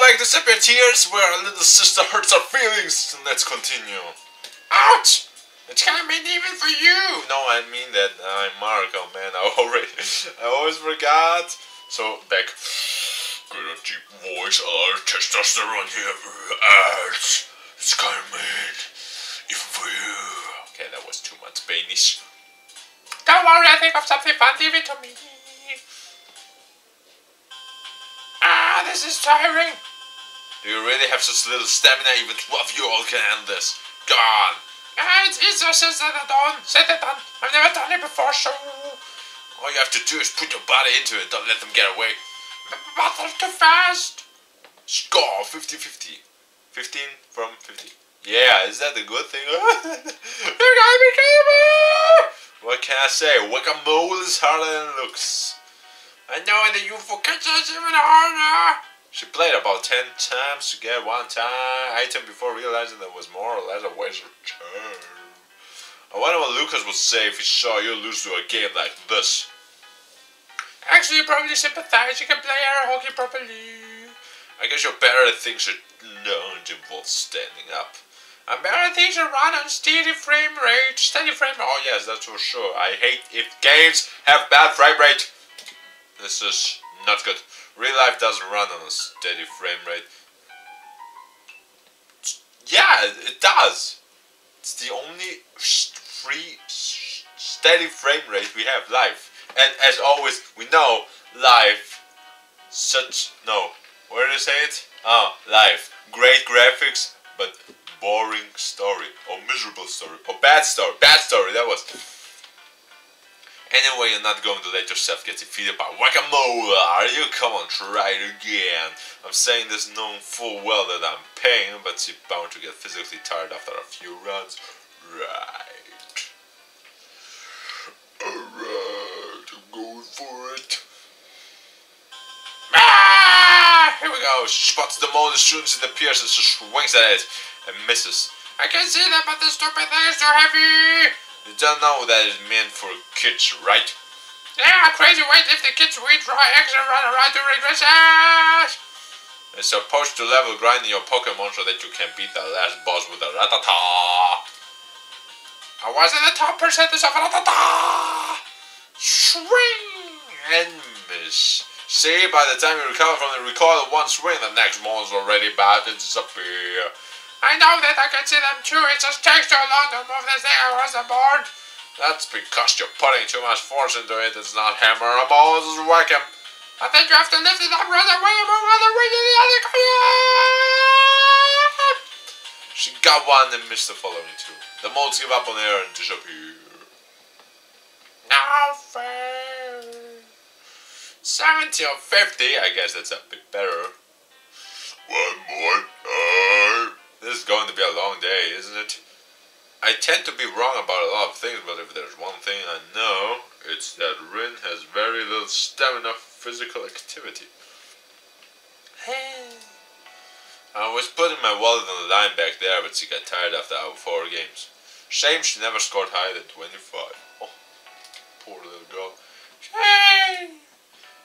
like the Sepia tears where a little sister hurts her feelings. Let's continue. Ouch! It's gonna mean even for you. No, I mean that I'm Mark. Oh man, I always forgot. So back. Get a deep voice, testosterone here. It's gonna mean even for you. Okay, that was too much Spanish. Don't worry, I think of something fun. Leave it to me. This is tiring. Do you really have such little stamina? Even 12-year-old can handle this. Go on. It's easier said than done. I've never done it before, so... All you have to do is put your body into it. Don't let them get away. But they're too fast. Score 50-50. 15 from 50. Yeah, is that a good thing? You gotta be kidding me! What can I say? Whack-a-mole is harder than it looks. I know that you forget it's even harder. She played about 10 times to get one item before realizing that was more or less a waste of time. I wonder what Lucas would say if he saw you lose to a game like this. Actually, you probably sympathize. You can play air hockey properly. I guess you're better at things that don't involve standing up. I'm better at things that run on steady frame rate. Oh yes, that's for sure. I hate if games have bad frame rate. This is not good. Real life doesn't run on a steady frame rate. Yeah, it does. It's the only free steady frame rate we have live. And as always, we know live. Where do you say it? Live. Great graphics, but boring story. Or miserable story. Or bad story. Bad story, that was. Anyway, you're not going to let yourself get defeated by whack-a-mole, are you? Come on, try it again. I'm saying this knowing full well that I'm paying, but you're bound to get physically tired after a few runs. Right. Alright, I'm going for it. Here we go. She spots the mole as soon as it appears and she swings at it and misses. I can see that, but this stupid thing is too heavy. You don't know that it's meant for kids, right? Yeah, crazy weightlifting kids we try extra run around to regresses. It's supposed to level grinding your Pokemon so that you can beat the last boss with a Ratata. I was in the top percentage of Ratata. Swing and miss. See, by the time you recover from the recoil of one swing, the next monster already about to disappear. I know that, I can see them too. It just takes too long to move this thing across the board. That's because you're putting too much force into it. It's not hammer a ball, it's whack him. I think you have to lift it up, run away, and move on the way to the other corner. She got one and missed the following two. The moles give up on air and disappear. Now fair. 70 or 50, I guess that's a bit better. One more time. This is going to be a long day, isn't it? I tend to be wrong about a lot of things, but if there's one thing I know, it's that Rin has very little stamina for physical activity. I was putting my wallet on the line back there, but she got tired after our 4 games. Shame she never scored higher than 25. Oh, poor little girl. Shame!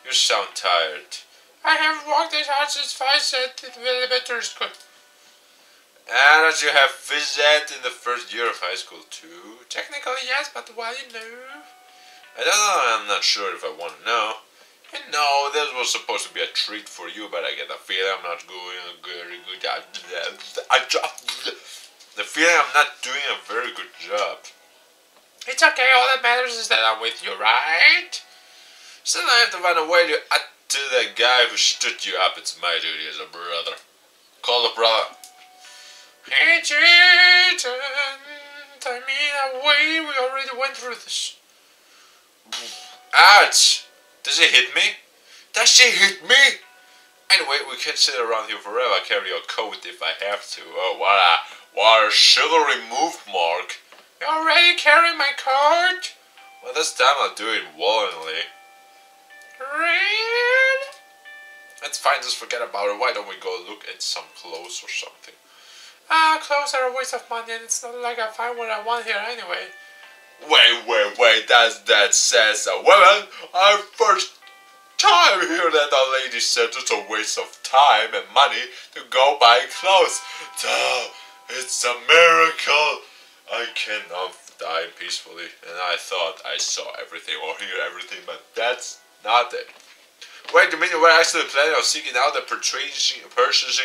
You sound tired. I have walked as hard since 5 cents in the elementary school. And as you have phys ed in the first year of high school too? Technically yes, but well, you know. I don't know, I'm not sure if I want to know. You know, this was supposed to be a treat for you, but I get the feeling I'm not doing a very good job. The feeling I'm not doing a very good job. It's okay, all that matters is that I'm with you, right? Still I have to find a way to that guy who stood you up. It's my duty as a brother. Call the brother. Hey Jason, I mean, we already went through this. Ouch! Does it hit me? Does she hit me? Anyway, we can sit around here forever. Carry your coat if I have to. Oh, what a chivalry move, Mark. You're already carrying my coat? Well, this time I'll do it willingly. Really? That's fine, just forget about it. Why don't we go look at some clothes or something? Clothes are a waste of money, and it's not like I find what I want here anyway. Wait, that says a woman. I first time here that our lady said it's a waste of time and money to go buy clothes. So, it's a miracle. I can now die peacefully, and I thought I saw everything or hear everything, but that's not it. Wait a minute, we're actually planning on seeking out and purchasing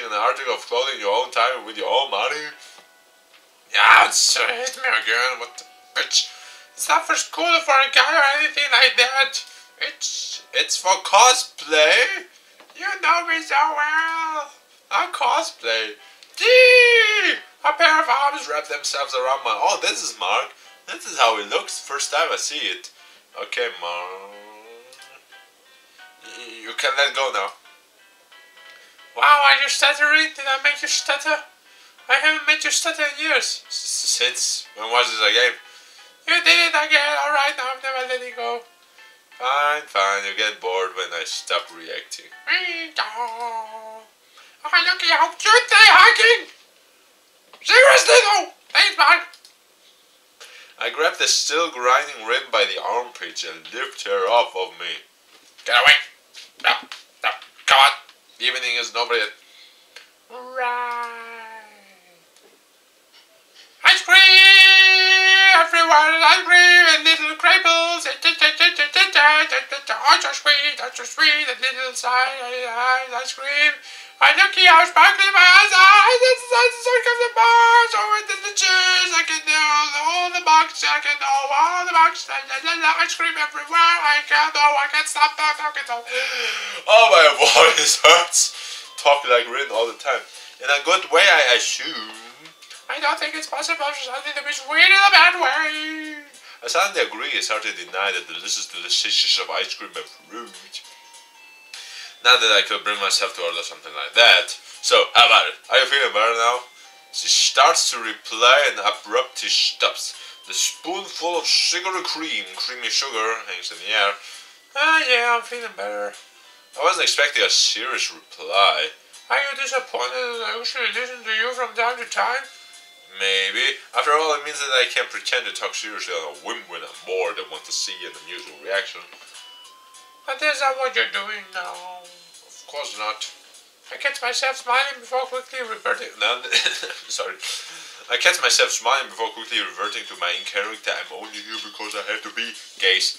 an article of clothing in your own time and with your own money? Yeah, it's hit me again, what the bitch. It's not for school or for a guy or anything like that. It's for cosplay? You know me so well. A cosplay? Gee! A pair of arms wrap themselves around my... Oh, this is Mark. This is how it looks. First time I see it. Okay, Mark. You can let go now. Wow, are you stuttering? Did I make you stutter? I haven't made you stutter in years. Since? When was this again? You did it again. Alright, now I'm never letting go. Fine, fine. You get bored when I stop reacting. Oh, look at how cute they're hiking! Seriously though! Thanks, Mark! I grabbed the still grinding rim by the armpit and lifted her off of me. Get away! No, no, come on! The evening is over yet. Right. Ice cream! Everyone, ice cream and little craples! Oh, so sweet, a little side ice cream. I'm lucky how sparkling my eyes are. It's the sort of the bar, so it's delicious. I can know all the box, I can know all the box. Ice cream everywhere. I can't stop talking. Oh, my voice hurts. Talk like Rin all the time. In a good way, I assume. I don't think it's possible for something to be sweet in a bad way. I suddenly agree. It's hard to deny the delicious of ice cream and fruit. Not that I could bring myself to order something like that. So, how about it? Are you feeling better now? She starts to reply and abruptly stops. The spoonful of sugary creamy sugar, hangs in the air. Yeah, I'm feeling better. I wasn't expecting a serious reply. Are you disappointed that I usually listen to you from time to time? Maybe. After all, it means that I can pretend to talk seriously on a whim when I'm bored and want to see an amusing reaction. But that's not what you're doing now. Of course not. I catch myself smiling before quickly reverting. No, sorry. I catch myself smiling before quickly reverting to my in character. I'm only here because I have to be. Gaze.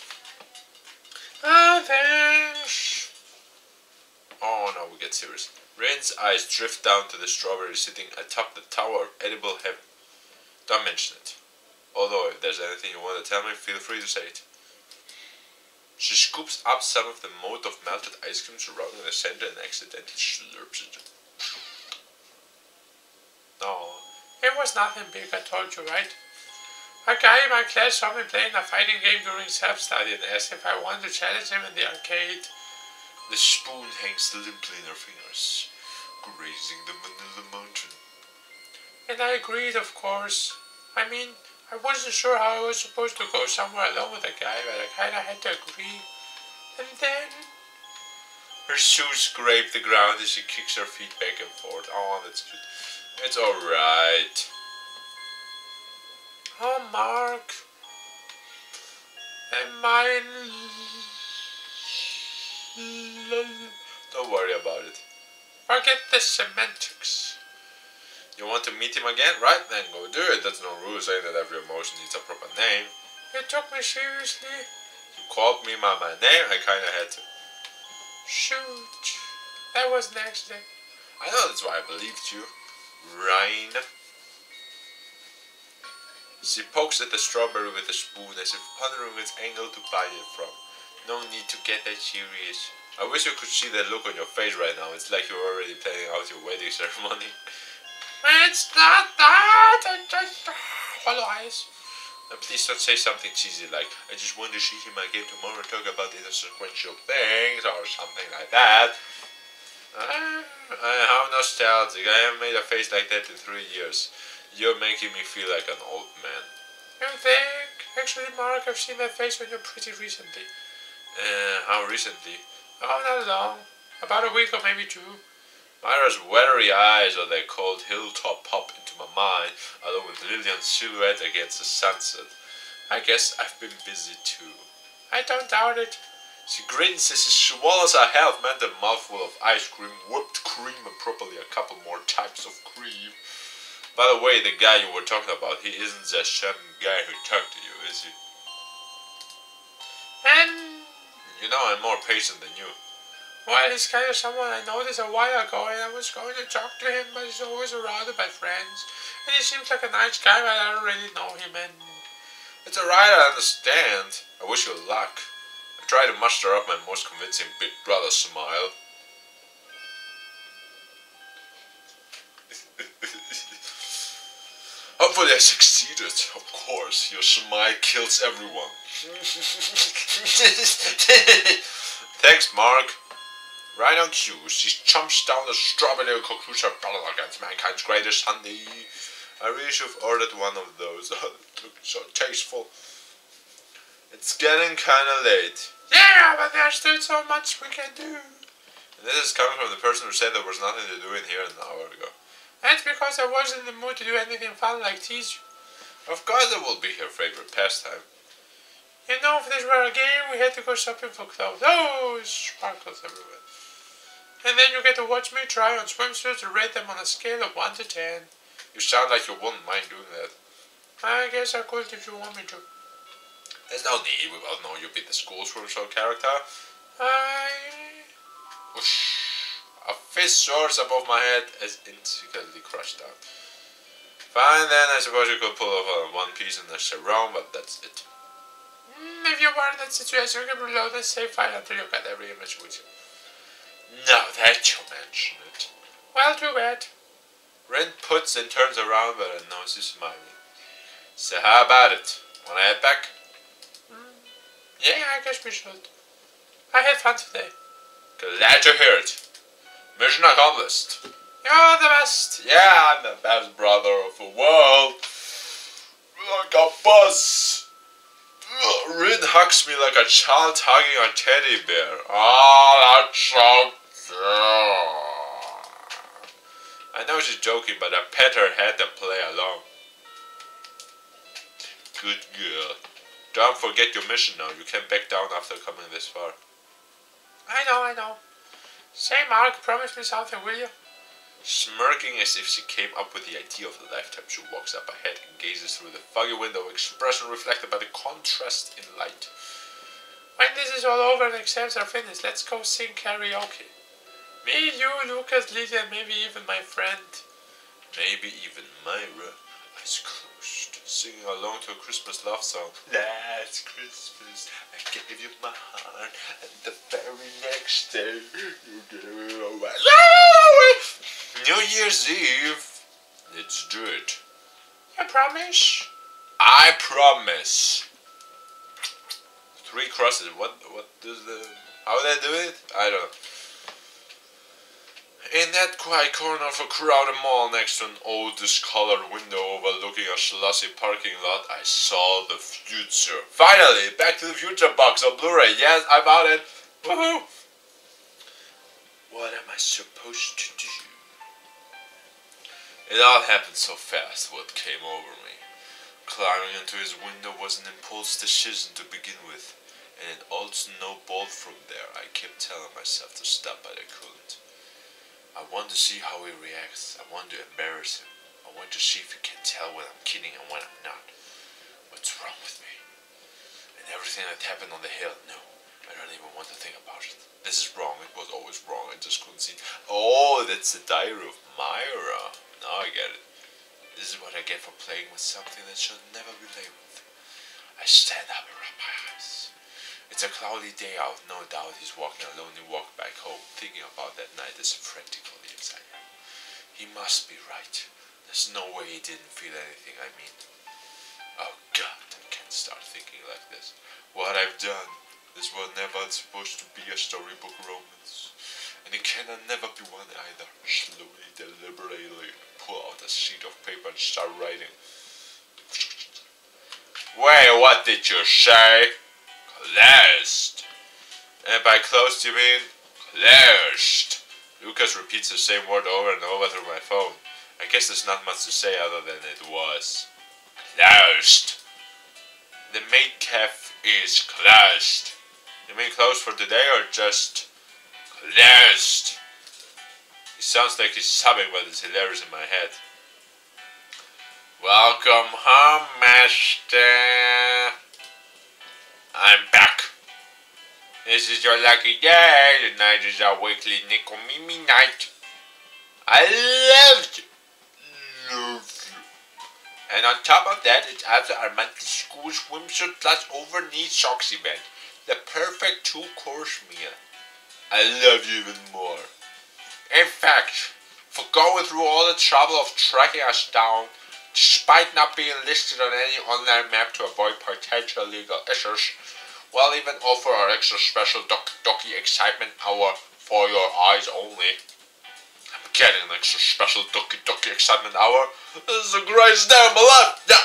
Oh, thanks. Oh no, we get serious. Rin's eyes drift down to the strawberry sitting atop the tower of edible heaven. Don't mention it. Although, if there's anything you want to tell me, feel free to say it. She scoops up some of the mold of melted ice cream surrounding the center and accidentally slurps it. No. It was nothing big, I told you, right? A guy in my class saw me playing a fighting game during self-study and asked if I wanted to challenge him in the arcade. The spoon hangs limply in her fingers, grazing the vanilla mountain. And I agreed, of course. I mean, I wasn't sure how I was supposed to go somewhere alone with a guy, but I kinda had to agree. And then... Her shoes scrape the ground as she kicks her feet back and forth. Oh, that's cute. It's alright. Oh, Mark. Am I... Don't worry about it. Forget the semantics. You want to meet him again? Right, then go do it. That's no rule saying that every emotion needs a proper name. You took me seriously? You called me by my name, I kinda had to. Shoot. That was an accident. I know, that's why I believed you. Ryan. She pokes at the strawberry with a spoon as if pondering its angle to bite it from. No need to get that serious. I wish you could see that look on your face right now. It's like you're already planning out your wedding ceremony. It's not that! I just... Follow eyes. And please don't say something cheesy like, I just want to see him again tomorrow and talk about inconsequential things or something like that. How nostalgic. I haven't made a face like that in 3 years. You're making me feel like an old man. You think? Actually, Mark, I've seen that face on you pretty recently. How recently? Oh, not long. About a week or maybe 2. Myra's watery eyes or their cold hilltop pop into my mind, along with Lillian's silhouette against the sunset. I guess I've been busy too. I don't doubt it. She grins as she swallows a half-meant mouthful of ice cream, whipped cream, and probably a couple more types of cream. By the way, the guy you were talking about, he isn't the same guy who talked to you, is he? And You know I'm more patient than you. well, he's kind of someone I noticed a while ago, and I was going to talk to him, but he's always surrounded by friends. And he seems like a nice guy, but I don't really know him, and It's alright, I understand. I wish you luck. I try to muster up my most convincing big brother smile. Hopefully I succeeded. Of course, your smile kills everyone. Thanks, Mark. Right on cue, she chomps down the strawberry conclusion battle against mankind's greatest honey. I really should have ordered one of those. Oh, it looked so tasteful. It's getting kinda late. yeah, but there's still so much we can do. And this is coming from the person who said there was nothing to do in here an hour ago. That's because I wasn't in the mood to do anything fun like tease you. Of course it will be your favorite pastime. You know, if this were a game, we had to go shopping for clothes. Oh, sparkles everywhere. And then you get to watch me try on swimsuits and rate them on a scale of 1 to 10. You sound like you wouldn't mind doing that. I guess I could if you want me to. There's no need, we both know you'll be the school swimsuit character. Whoosh. A fist soars above my head as intricately crushed down. Fine then, I suppose you could pull off a one piece and a sarong, but that's it. If you were in that situation, you can reload and save file until you got every image with you. Now that you mention it. Well, too bad. Rin puts and turns around, but I know she's smiling. So how about it? Wanna head back? Yeah, I guess we should. I had fun today. Glad to hear it. Mission accomplished. You're the best. Yeah, I'm the best brother of the world. Like a bus. Rin hugs me like a child hugging a teddy bear. Oh, that's so cute. I know she's joking, but I pet her head and play along. Good girl. Don't forget your mission now. You can back down after coming this far. I know. Say, Mark, promise me something, will you? Smirking as if she came up with the idea of a lifetime, she walks up ahead and gazes through the foggy window, expression reflected by the contrast in light. When this is all over and exams are finished, let's go sing karaoke. Me, you, Lucas, Lydia, and maybe even my friend. Maybe even Myra, eyes closed, singing along to a Christmas love song. Last Christmas, I gave you my heart, and the very next day, you gave it away. New Year's Eve. Let's do it. You promise? I promise. 3 crosses. What does the... How they do it? I don't know. In that quiet corner of a crowded mall next to an old discolored window overlooking a schlossy parking lot, I saw the future. Finally! Back to the Future box on Blu-ray. Yes, I bought it. Woohoo! What am I supposed to do? It all happened so fast, what came over me. Climbing into his window was an impulse decision to begin with, and it all snowballed from there. I kept telling myself to stop, but I couldn't. I want to see how he reacts. I want to embarrass him. I want to see if he can tell when I'm kidding and when I'm not. What's wrong with me? And everything that happened on the hill, no. I don't even want to think about it. This is wrong. It was always wrong. I just couldn't see. Oh, that's the diary of Myra. Now I get it. This is what I get for playing with something that should never be played with. I stand up and rub my eyes. It's a cloudy day out, no doubt he's walking a lonely walk back home, thinking about that night as frantically as I am. He must be right. There's no way he didn't feel anything I mean. Oh God, I can't start thinking like this. What I've done, this was never supposed to be a storybook romance. And it can never be one either. Slowly, deliberately, pull out a sheet of paper and start writing. Wait, what did you say? Closed. And by closed you mean closed. Lucas repeats the same word over and over through my phone. I guess there's not much to say other than it was closed. The maid cafe is closed. You mean closed for today or just closed? He sounds like he's sobbing, but it's hilarious in my head. Welcome home, master. I'm back. This is your lucky day. Tonight is our weekly Nico Mimi night. I loved you. And on top of that, it's also our monthly school swimsuit plus over-knee socks event. The perfect 2-course meal. I love you even more. In fact, for going through all the trouble of tracking us down, despite not being listed on any online map to avoid potential legal issues, we'll even offer our extra special Doki Excitement Hour for your eyes only. I'm getting an extra special Doki Excitement Hour. This is the greatest day of my life. Yeah,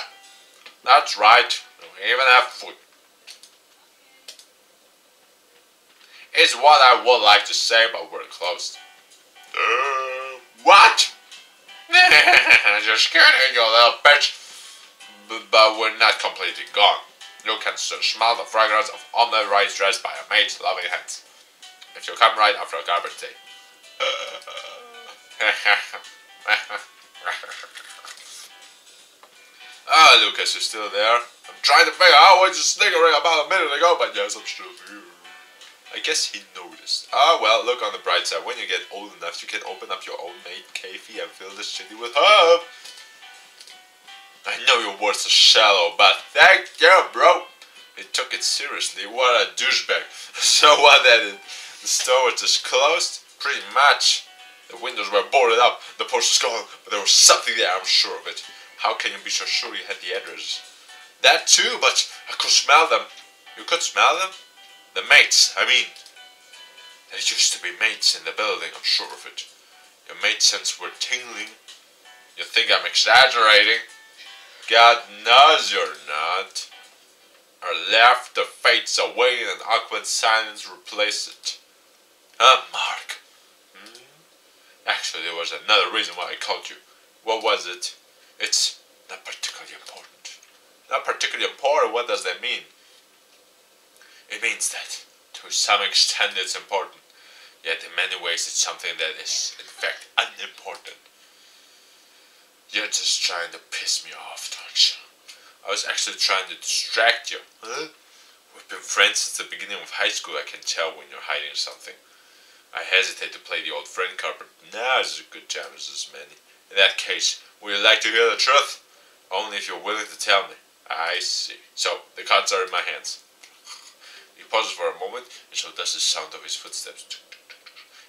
that's right. We even have food. Is what I would like to say, but we're closed. What? Just kidding, you little bitch. But we're not completely gone. You can still smell the fragrance of omelette rice dressed by a maid's loving hands. If you come right after a garbage day. Lucas is still there. I'm trying to figure out what you're sniggering about a minute ago, but yes, I'm still here. I guess he noticed. Well, look on the bright side. When you get old enough, you can open up your own maid café and fill the city with herb. I know your words are shallow, but thank you, bro. He took it seriously. What a douchebag. So what then? The store was just closed? Pretty much. The windows were boarded up. The post was gone, but there was something there, I'm sure of it. How can you be so sure you had the address? That too, but I could smell them. You could smell them? The mates, I mean. There used to be mates in the building, I'm sure of it. Your mate sense were tingling. You think I'm exaggerating? God knows you're not. Our laughter fades away and an awkward silence replaces it. Mark? Actually, there was another reason why I called you. What was it? It's not particularly important. Not particularly important? What does that mean? It means that, to some extent, it's important. Yet in many ways, it's something that is, in fact, unimportant. You're just trying to piss me off, don't you? I was actually trying to distract you. Huh? We've been friends since the beginning of high school. I can tell when you're hiding something. I hesitate to play the old friend card, but now is a good time as this many. In that case, would you like to hear the truth? Only if you're willing to tell me. I see. So, the cards are in my hands. He pauses for a moment, and so does the sound of his footsteps.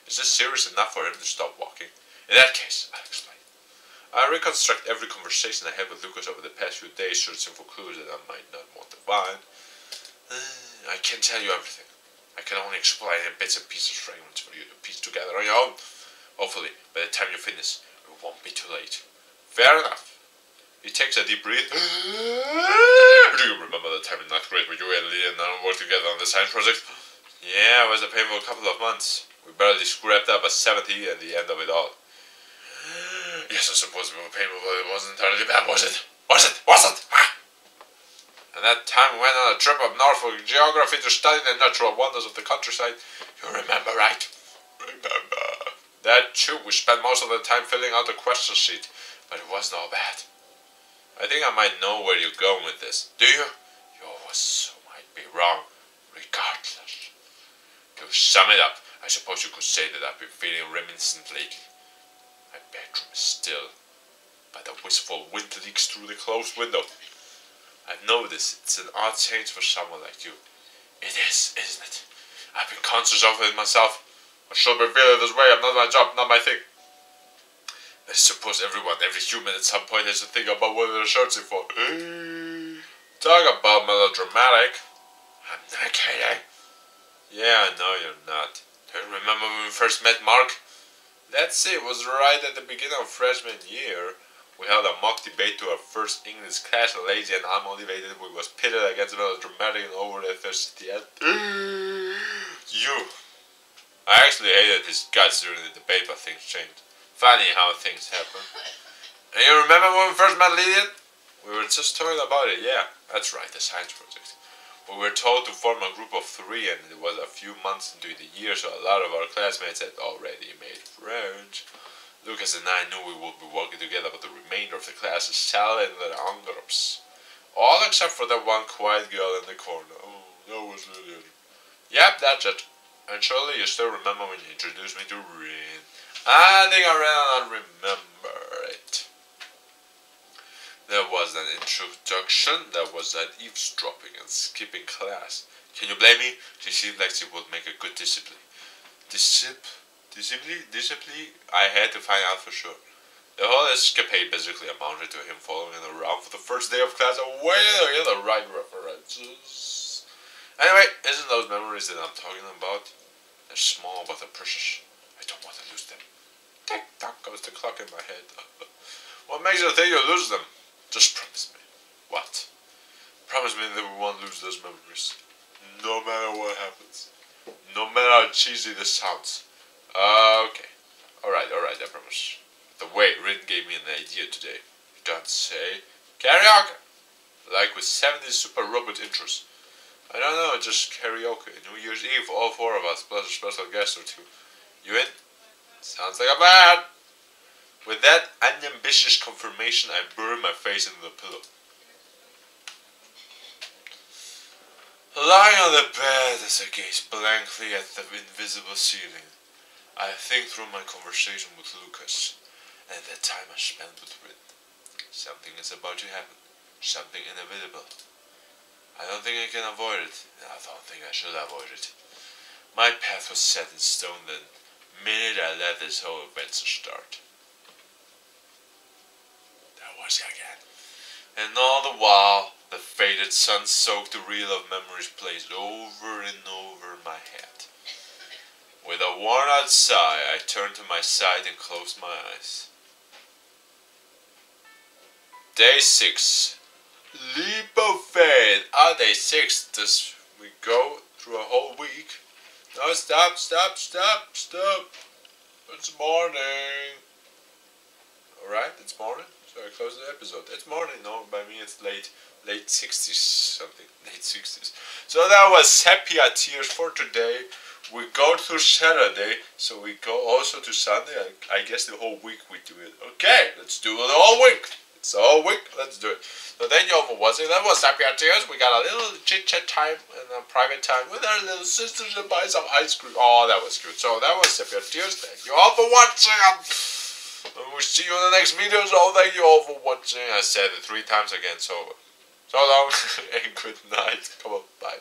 Is this serious enough for him to stop walking? In that case, I'll explain. I reconstruct every conversation I had with Lucas over the past few days, searching for clues that I might not want to find. I can't tell you everything. I can only explain in bits and pieces fragments for you to piece together on your own. Hopefully, by the time you finish, it won't be too late. Fair enough. He takes a deep breath. Do you remember the time in 9th grade where you and Lee and I worked together on the science project? Yeah, it was a painful couple of months. We barely scrapped up a 70 at the end of it all. Yes, I suppose we were painful, but it wasn't entirely bad, was it? Was it? And that time we went on a trip up north for geography to study the natural wonders of the countryside. You remember, right? Remember. That too, we spent most of the time filling out the question sheet, but it wasn't all bad. I think I might know where you're going with this. Do you? You always might be wrong, regardless. To sum it up, I suppose you could say that I've been feeling reminiscent lately. My bedroom is still, but the wistful wind leaks through the closed window. I've noticed it's an odd change for someone like you. It is, isn't it? I've been conscious of it myself. I should be feeling this way. I'm not my job, not my thing. I suppose everyone, every human at some point has to think about what they're searching for. Talk about melodramatic. I'm not kidding. Yeah, I know you're not. Do you remember when we first met Mark? Let's see, it was right at the beginning of freshman year. We held a mock debate to our first English class, lazy and unmotivated. We was pitted against melodramatic and overly thirsty. You. I actually hated his guts during the debate, but things changed. Funny how things happen. And you remember when we first met Lillian? We were just talking about it, yeah. That's right, the science project. We were told to form a group of 3, and it was a few months into the year, so a lot of our classmates had already made friends. Lucas and I knew we would be working together, but the remainder of the class is silent in their own groups. All except for that one quiet girl in the corner. Oh, that was Lillian. Yep, that's it. And surely you still remember when you introduced me to Rin. I think I really not remember it. There was an introduction, there was that eavesdropping and skipping class. Can you blame me? She seemed like she would make a good discipline. Discipline? I had to find out for sure. The whole escapade basically amounted to him following her around for the first day of class and waiting to hear the right references. Anyway, isn't those memories that I'm talking about? They're small but they're precious. I don't want to lose them. Tick-tock goes the clock in my head. What makes you think you'll lose them? Just promise me. What? Promise me that we won't lose those memories. No matter what happens. No matter how cheesy this sounds. Okay. Alright, I promise. The way Rin gave me an idea today. You don't say. Karaoke! Like with 70s super robot intros. I don't know, just karaoke. New Year's Eve, all 4 of us, plus a special guest or 2. You in? Sounds like a plan! With that unambitious confirmation, I buried my face into the pillow. Lying on the bed as I gaze blankly at the invisible ceiling, I think through my conversation with Lucas and the time I spent with Rin. Something is about to happen. Something inevitable. I don't think I can avoid it, and I don't think I should avoid it. My path was set in stone the minute I let this whole adventure start. There was he again. And all the while, the faded sun-soaked reel of memories plays over and over in my head. With a worn-out sigh, I turned to my side and closed my eyes. Day 6. Leap of faith. Day 6. This we go through a whole week. No, stop. It's morning. Alright, it's morning. So I close the episode. It's morning. No, by me it's late 60s something. Late 60s. So that was Sepia Tears for today. We go through Saturday, so we go also to Sunday. I guess the whole week we do it. Okay, let's do it all week. It's a whole week. Let's do it. So thank you all for watching. That was Sepia Tears. We got a little chit-chat time and a private time with our little sisters and buy some ice cream. Oh, that was cute. So that was Sepia Tears. Thank you all for watching. And we'll see you in the next video. So thank you all for watching. I said it 3 times again. So long and good night. Come on, bye.